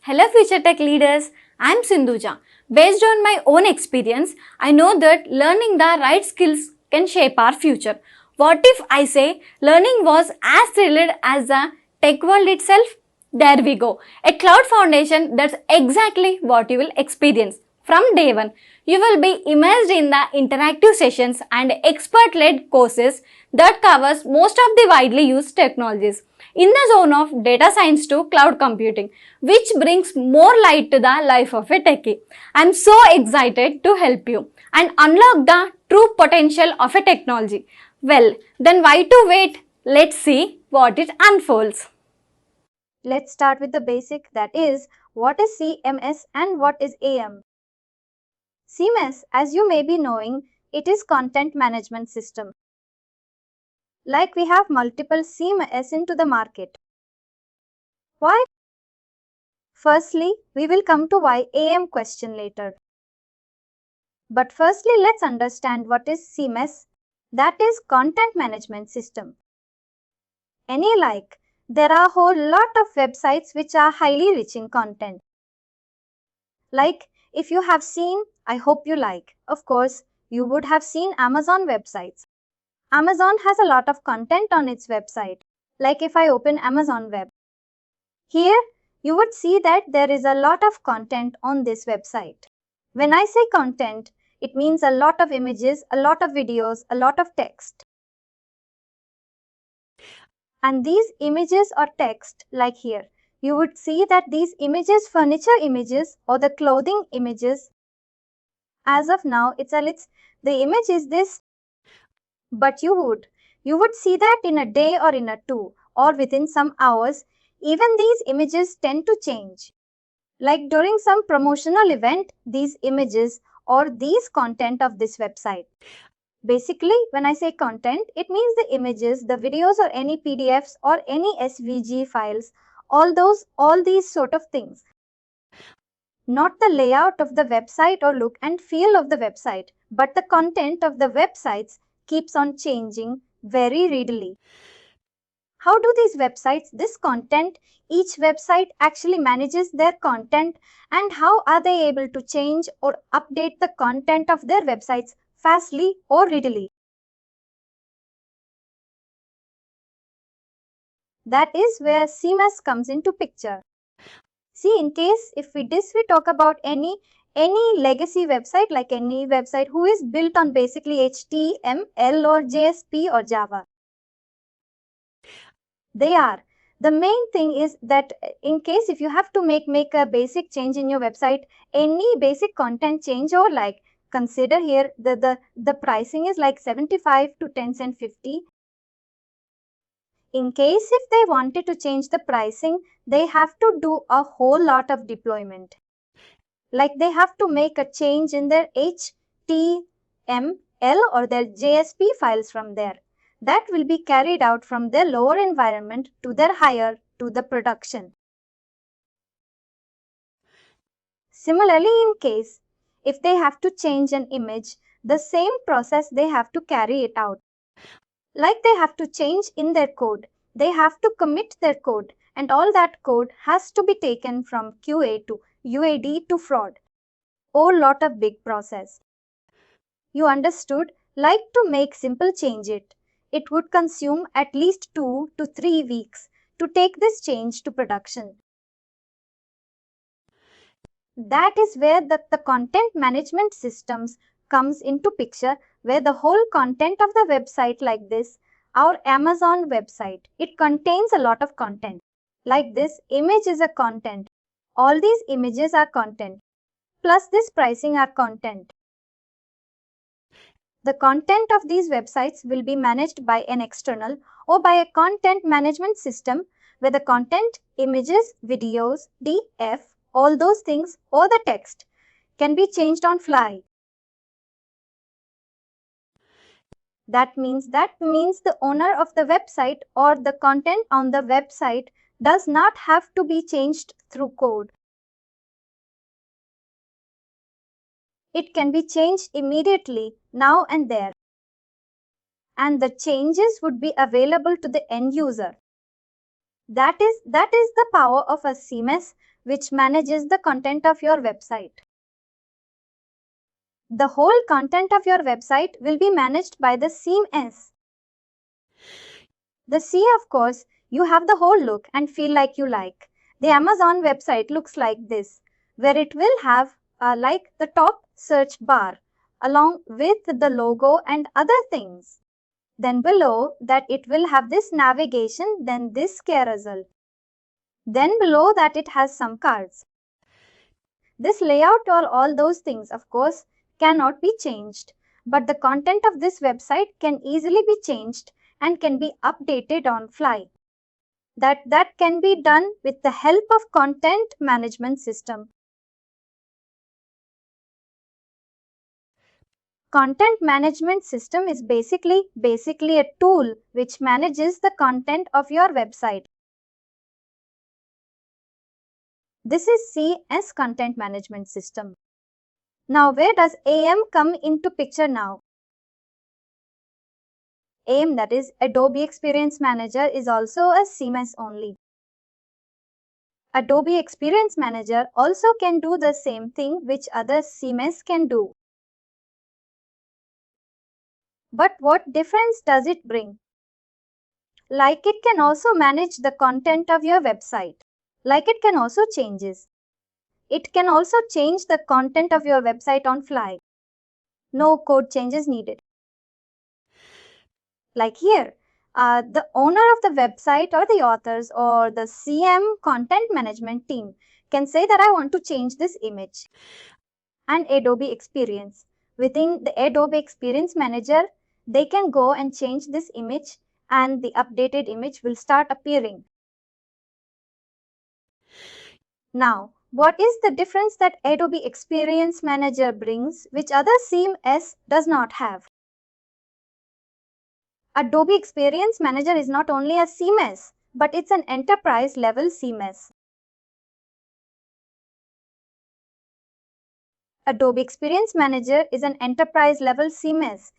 Hello future tech leaders, I'm Sindhuja. Based on my own experience, I know that learning the right skills can shape our future. What if I say learning was as thrilled as the tech world itself? There we go. A cloud foundation, that's exactly what you will experience. From day one, you will be immersed in the interactive sessions and expert-led courses that covers most of the widely used technologies in the zone of data science to cloud computing, which brings more light to the life of a techie. I'm so excited to help you and unlock the true potential of a technology. Well, then why to wait? Let's see what it unfolds. Let's start with the basic, that is, what is CMS and what is AM? CMS, as you may be knowing, it is Content Management System. Like we have multiple CMS into the market. Why? Firstly, we will come to why AM question later. But firstly, let's understand what is CMS, that is Content Management System. There are a whole lot of websites which are highly rich in content. Like, if you have seen, I hope you like, of course, you would have seen Amazon websites. Amazon has a lot of content on its website. Like if I open Amazon Web. Here, you would see that there is a lot of content on this website. When I say content, it means a lot of images, a lot of videos, a lot of text. And these images or text, like here, you would see that these images, furniture images or the clothing images, as of now, the image is this, but you would see that in a day or in a two or within some hours, even these images tend to change. Like during some promotional event, these images or these content of this website. Basically, when I say content, it means the images, the videos or any PDFs or any SVG files, all these sort of things. Not the layout of the website or look and feel of the website, but the content of the websites keeps on changing very readily. How do these websites, this content, each website actually manages their content, and how are they able to change or update the content of their websites fastly or readily? That is where CMS comes into picture. See, in case if we talk about any legacy website, like any website who is built on basically HTML or JSP or Java. The main thing is that in case if you have to make a basic change in your website, any basic content change, or like consider here the pricing is like 75 to 10 cent 50. In case if they wanted to change the pricing, they have to do a whole lot of deployment. Like they have to make a change in their HTML or their JSP files from there. That will be carried out from their lower environment to their higher, to the production. Similarly, in case if they have to change an image, the same process they have to carry it out. Like they have to change in their code, they have to commit their code, and all that code has to be taken from QA to UAD to prod. Whole lot of big process. You understood? Like to make simple change it would consume at least 2 to 3 weeks to take this change to production. That is where the content management systems comes into picture, where the whole content of the website, like this, our Amazon website, it contains a lot of content. Like this image is a content. All these images are content. Plus this pricing are content. The content of these websites will be managed by an external or by a content management system, where the content, images, videos, DF, all those things, or the text can be changed on fly. That means the owner of the website or the content on the website does not have to be changed through code. It can be changed immediately, now and there. And the changes would be available to the end user. That is the power of a CMS, which manages the content of your website. The whole content of your website will be managed by the CMS. The C, of course, you have the whole look and feel like you like. The Amazon website looks like this, where it will have like the top search bar along with the logo and other things. Then below that it will have this navigation, then this carousel. Then below that it has some cards. This layout or all those things, of course, cannot be changed, but the content of this website can easily be changed and can be updated on fly. That can be done with the help of content management system. Content management system is basically a tool which manages the content of your website. This is CS content management system. Now where does AM come into picture now? AM, that is Adobe Experience Manager, is also a CMS only. Adobe Experience Manager also can do the same thing which other CMS can do. But what difference does it bring? Like it can also manage the content of your website. Like it can also changes. It can also change the content of your website on fly. No code changes needed. Like here, the owner of the website or the authors or the CM content management team can say that I want to change this image. And Adobe Experience. Within the Adobe Experience Manager, they can go and change this image and the updated image will start appearing. Now, what is the difference that Adobe Experience Manager brings which other CMS does not have? Adobe Experience Manager is not only a CMS, but it's an enterprise level CMS. Adobe Experience Manager is an enterprise level CMS.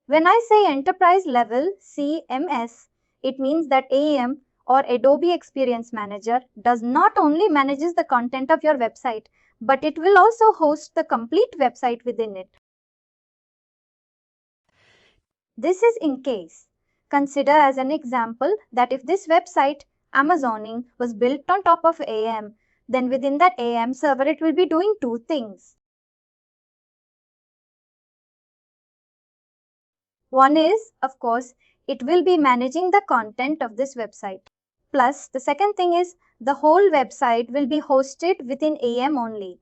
When I say enterprise level CMS, it means that AM or Adobe Experience Manager does not only manages the content of your website, but it will also host the complete website within it. This is in case. Consider as an example that if this website, Amazoning, was built on top of AM, then within that AM server it will be doing two things. One is, of course, it will be managing the content of this website. Plus, the second thing is the whole website will be hosted within AM only.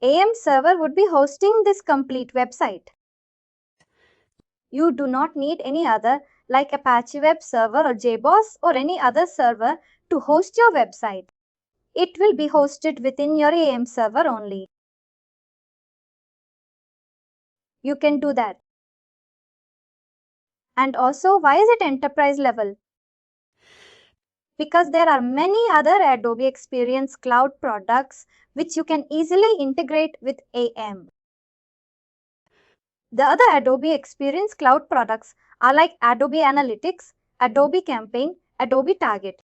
AM server would be hosting this complete website. You do not need any other like Apache Web Server or JBoss or any other server to host your website. It will be hosted within your AM server only. You can do that. And also, why is it enterprise level? Because there are many other Adobe Experience Cloud products which you can easily integrate with AM. The other Adobe Experience Cloud products are like Adobe Analytics, Adobe Campaign, Adobe Target.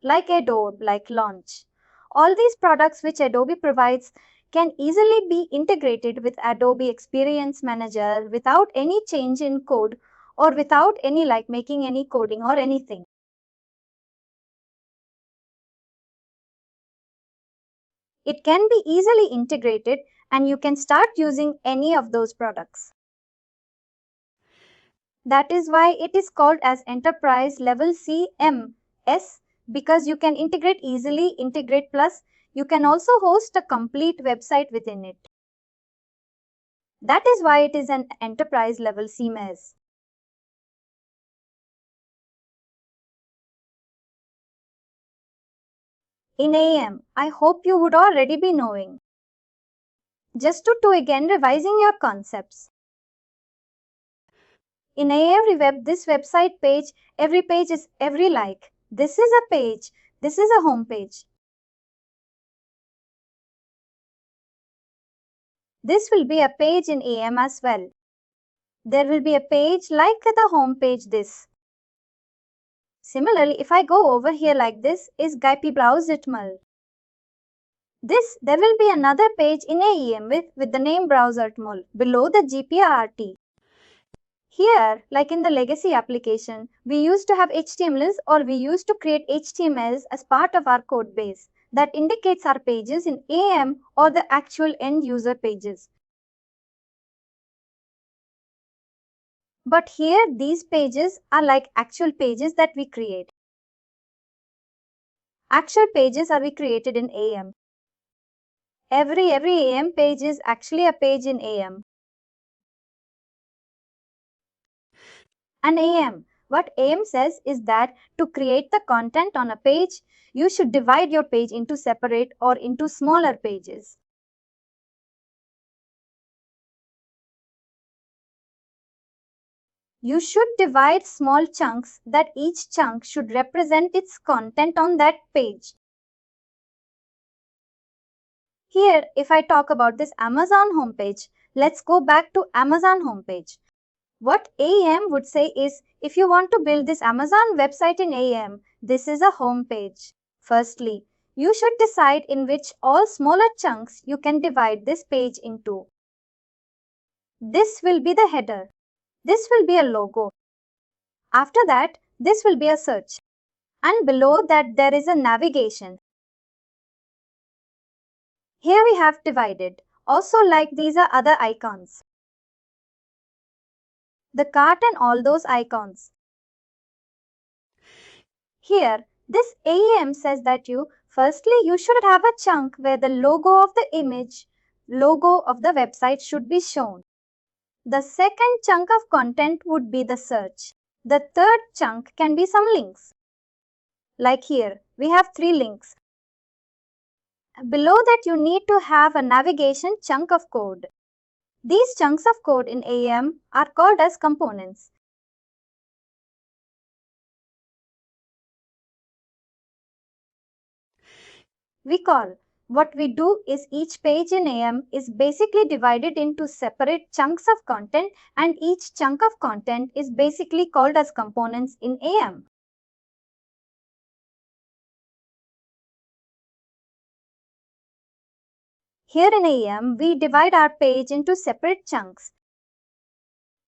Like Adobe, like Launch. All these products which Adobe provides can easily be integrated with Adobe Experience Manager without any change in code or without any like making any coding or anything. It can be easily integrated and you can start using any of those products. That is why it is called as enterprise level CMS, because you can integrate easily, integrate plus you can also host a complete website within it. That is why it is an enterprise level CMS. In AM, I hope you would already be knowing. Just to again revising your concepts. In every web, this website page, every page is every like. This is a page. This is a home page. This will be a page in AM as well. There will be a page like the home page this. Similarly, if I go over here like this is GIP browse.ml. There will be another page in AEM with the name browse.ml below the GPRT. Here, like in the legacy application, we used to have HTMLs or we used to create HTMLs as part of our code base that indicates our pages in AEM or the actual end user pages. But here, these pages are like actual pages that we create. Actual pages are we created in AEM. Every AEM page is actually a page in AEM. And AEM, what AEM says is that to create the content on a page, you should divide your page into separate or into smaller pages. You should divide small chunks that each chunk should represent its content on that page. Here, if I talk about this Amazon homepage, let's go back to Amazon homepage. What AEM would say is, if you want to build this Amazon website in AEM, this is a home page. Firstly, you should decide in which all smaller chunks you can divide this page into. This will be the header. This will be a logo. After that, this will be a search. And below that, there is a navigation. Here we have divided. Also, like these are other icons. The cart and all those icons. Here, this AEM says that firstly, you should have a chunk where the logo of the image, logo of the website should be shown. The second chunk of content would be the search. The third chunk can be some links. Like here, we have 3 links. Below that, you need to have a navigation chunk of code. These chunks of code in AEM are called as components. What we do is each page in AEM is basically divided into separate chunks of content, and each chunk of content is basically called as components in AEM. Here in AEM, we divide our page into separate chunks.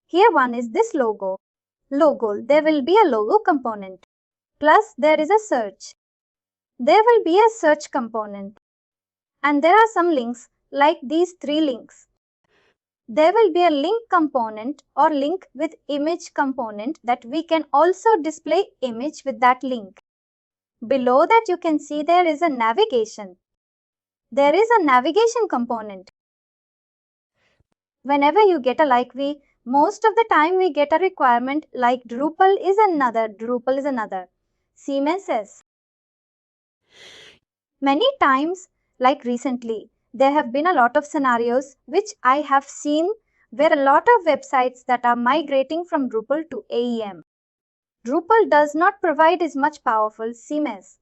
Here one is this logo. There will be a logo component. Plus there is a search. There will be a search component. And there are some links like these 3 links. There will be a link component or link with image component that we can also display image with that link. Below that you can see there is a navigation. There is a navigation component. Whenever you get a most of the time we get a requirement like Drupal is another. CMS says. Many times, like recently, there have been a lot of scenarios which I have seen where a lot of websites that are migrating from Drupal to AEM. Drupal does not provide as much powerful CMS.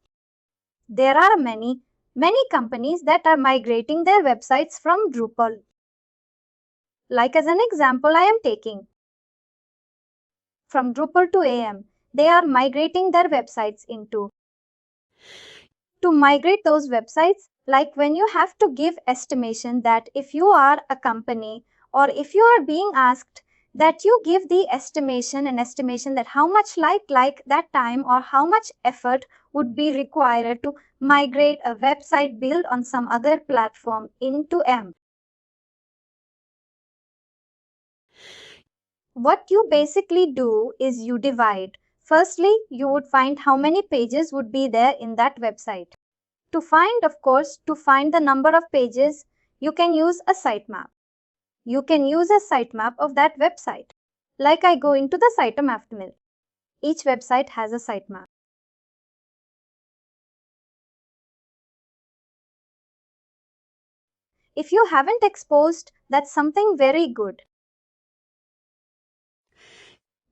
There are many companies that are migrating their websites from Drupal. Like as an example, I am taking from Drupal to AEM, they are migrating their websites into. To migrate those websites, like when you have to give estimation that if you are a company or if you are being asked that you give the estimation that how much like that time or how much effort would be required to migrate a website built on some other platform into AEM. What you basically do is you divide. Firstly, you would find how many pages would be there in that website. To find the number of pages, you can use a sitemap. You can use a sitemap of that website. Like I go into the sitemap mill. Each website has a sitemap. If you haven't exposed, that's something very good.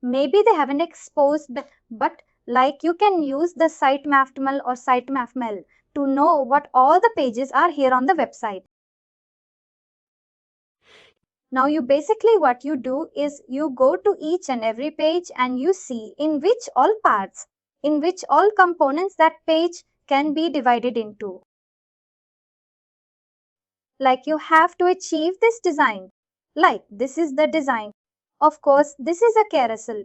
Maybe they haven't exposed, but like you can use the sitemap or sitemap to know what all the pages are here on the website. Now what you do is you go to each and every page and you see in which all parts, in which all components that page can be divided into. Like you have to achieve this design. Like this is the design. Of course, this is a carousel.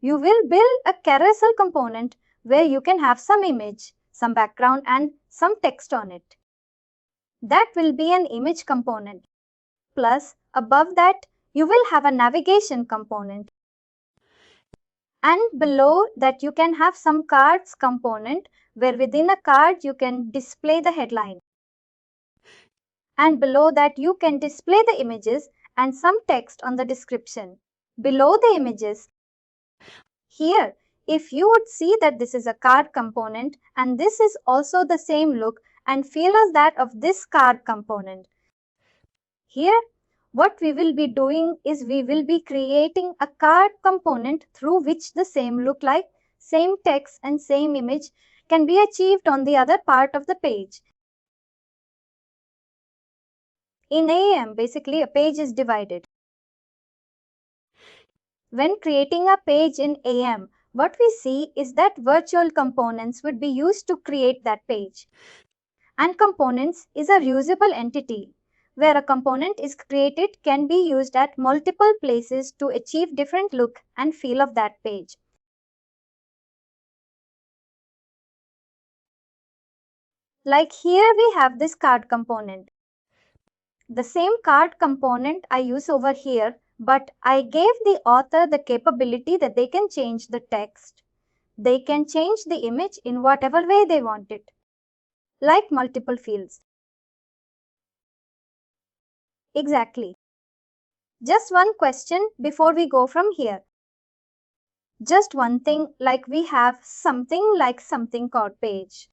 You will build a carousel component where you can have some image, some background and some text on it. That will be an image component. Plus, above that, you will have a navigation component. And below that you can have some cards component where within a card you can display the headline. And below that you can display the images and some text on the description. Below the images, here, if you would see that this is a card component and this is also the same look and feel as that of this card component. Here, what we will be doing is we will be creating a card component through which the same look like, same text and same image can be achieved on the other part of the page. In AEM, basically a page is divided. When creating a page in AEM, what we see is that virtual components would be used to create that page. And components is a reusable entity, where a component is created can be used at multiple places to achieve different look and feel of that page. Like here we have this card component. The same card component I use over here, but I gave the author the capability that they can change the text. They can change the image in whatever way they want it, like multiple fields. Exactly. Just one question before we go from here. Just one thing, like we have something called page.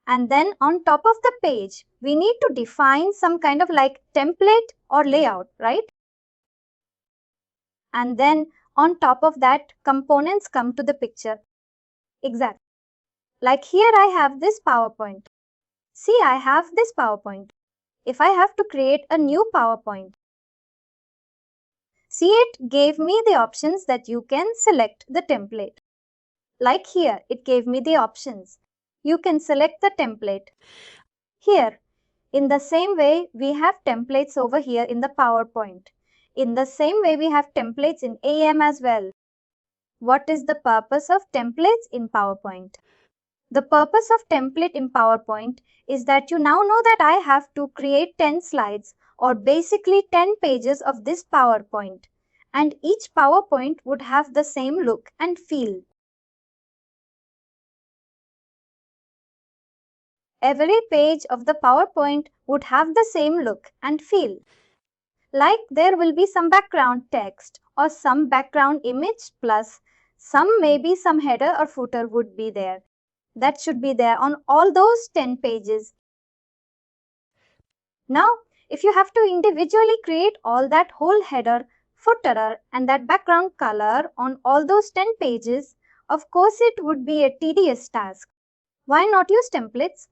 And then on top of the page, we need to define some kind of like template or layout, right? And then on top of that, components come to the picture. Exactly. Like here I have this PowerPoint. See, I have this PowerPoint. If I have to create a new PowerPoint, see, it gave me the options that you can select the template. Like here, it gave me the options. You can select the template. Here, in the same way, we have templates over here in the PowerPoint. In the same way, we have templates in AM as well. What is the purpose of templates in PowerPoint? The purpose of template in PowerPoint is that you now know that I have to create 10 slides or basically 10 pages of this PowerPoint. And each PowerPoint would have the same look and feel. Every page of the PowerPoint would have the same look and feel. Like there will be some background text or some background image plus maybe some header or footer would be there. That should be there on all those 10 pages. Now, if you have to individually create all that whole header, footer and that background color on all those 10 pages, of course it would be a tedious task. Why not use templates?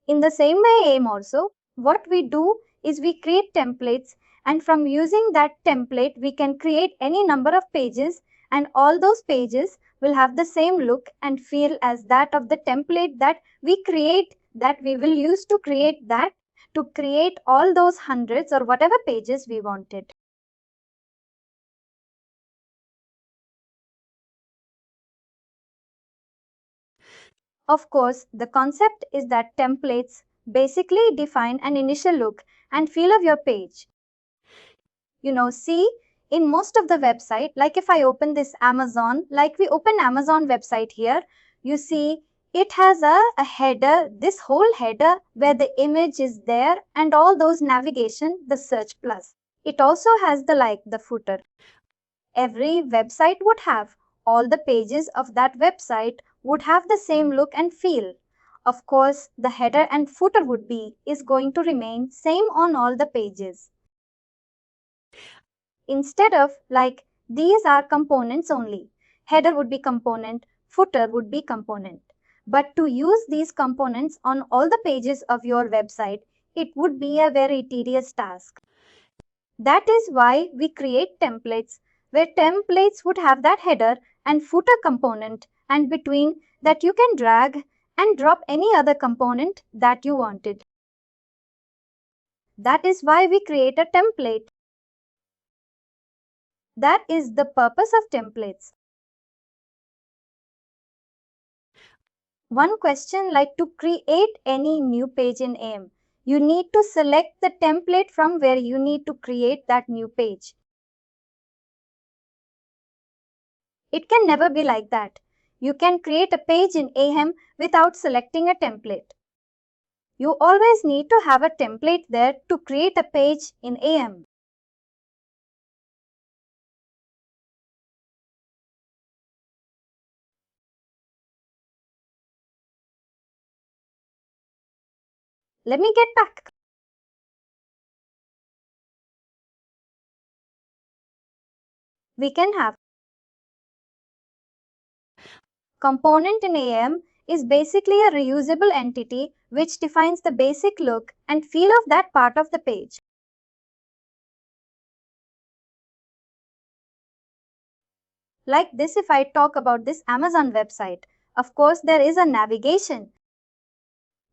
In the same way, AIM also, what we do is we create templates, and from using that template, we can create any number of pages, and all those pages will have the same look and feel as that of the template that we create, that we will use to create all those hundreds or whatever pages we wanted. Of course, the concept is that templates basically define an initial look and feel of your page. See, in most of the website, like if I open this Amazon, like we open Amazon website here, you see it has a header, this whole header where the image is there and all those navigation, the search plus. It also has the footer. Every website would have. All the pages of that website would have the same look and feel. Of course, the header and footer is going to remain same on all the pages. Instead of these are components only. Header would be component, footer would be component. But to use these components on all the pages of your website, it would be a very tedious task. That is why we create templates, where templates would have that header and footer component, and between that you can drag and drop any other component that you wanted. That is why we create a template. That is the purpose of templates. One question, like to create any new page in AM, you need to select the template from where you need to create that new page. It can never be like that. You can create a page in AM without selecting a template. You always need to have a template there to create a page in AM. Let me get back. We can have component in AM is basically a reusable entity which defines the basic look and feel of that part of the page. Like this, if I talk about this Amazon website, of course there is a navigation.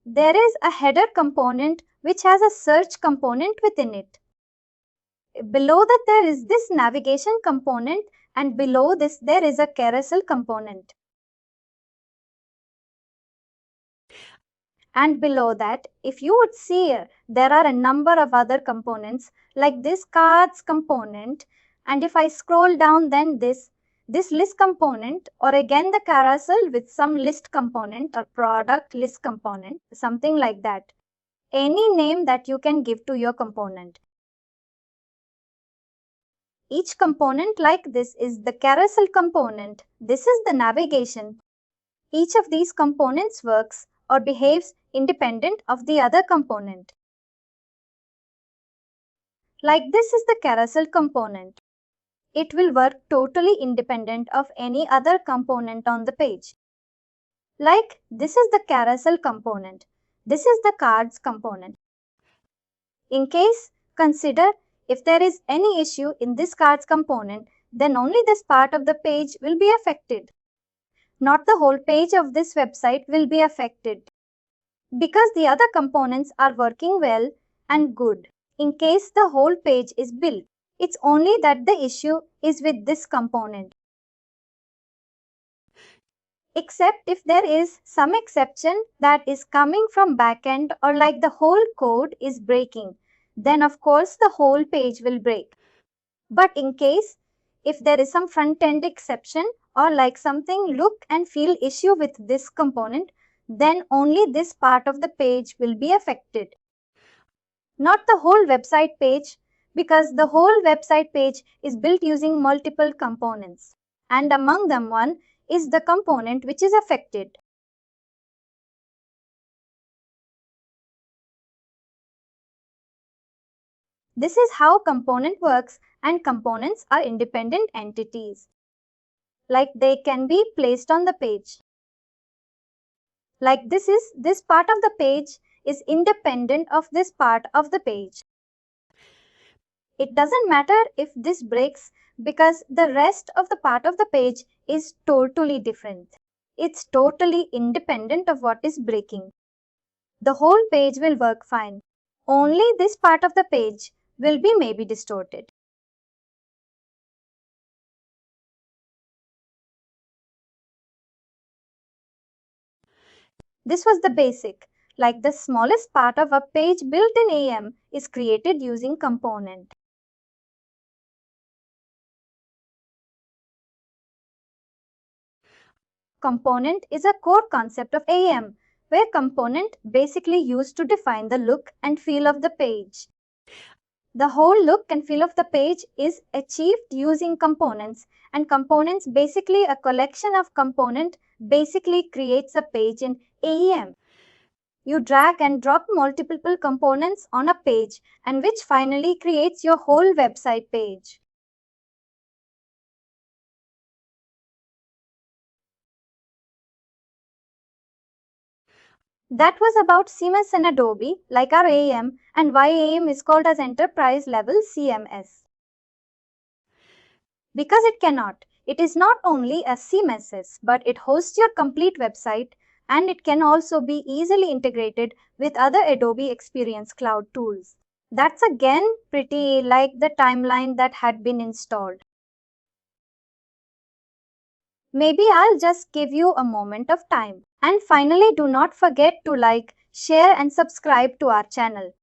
There is a header component which has a search component within it. Below that there is this navigation component, and below this there is a carousel component. And below that, if you would see, there are a number of other components like this cards component, and if I scroll down, then this list component, or again the carousel with some list component or product list component, something like that. Any name that you can give to your component. Each component like this is the carousel component. This is the navigation. Each of these components works or behaves independent of the other component. Like this is the carousel component. It will work totally independent of any other component on the page. Like this is the carousel component. This is the cards component. In case, consider if there is any issue in this cards component, then only this part of the page will be affected. Not the whole page of this website will be affected. Because the other components are working well and good. In case the whole page is built, it's only that the issue is with this component. Except if there is some exception that is coming from backend, or like the whole code is breaking, then of course the whole page will break. But in case if there is some front-end exception, or like something look and feel issue with this component, then only this part of the page will be affected. Not the whole website page, because the whole website page is built using multiple components, and among them one is the component which is affected. This is how component works, and components are independent entities. Like they can be placed on the page. Like this part of the page is independent of this part of the page. It doesn't matter if this breaks, because the rest of the part of the page is totally different. It's totally independent of what is breaking. The whole page will work fine. Only this part of the page will be maybe distorted. This was the basic. Like the smallest part of a page built in AM is created using component. Component is a core concept of AM, where component basically used to define the look and feel of the page. The whole look and feel of the page is achieved using components, and components basically a collection of component basically creates a page in AEM. You drag and drop multiple components on a page, and which finally creates your whole website page. That was about CMS and Adobe, like our AM, and why AM is called as enterprise level CMS. Because it cannot. It is not only a CMS, but it hosts your complete website, and it can also be easily integrated with other Adobe Experience Cloud tools. That's again pretty like the timeline that had been installed. Maybe I'll just give you a moment of time. And finally, do not forget to like, share and subscribe to our channel.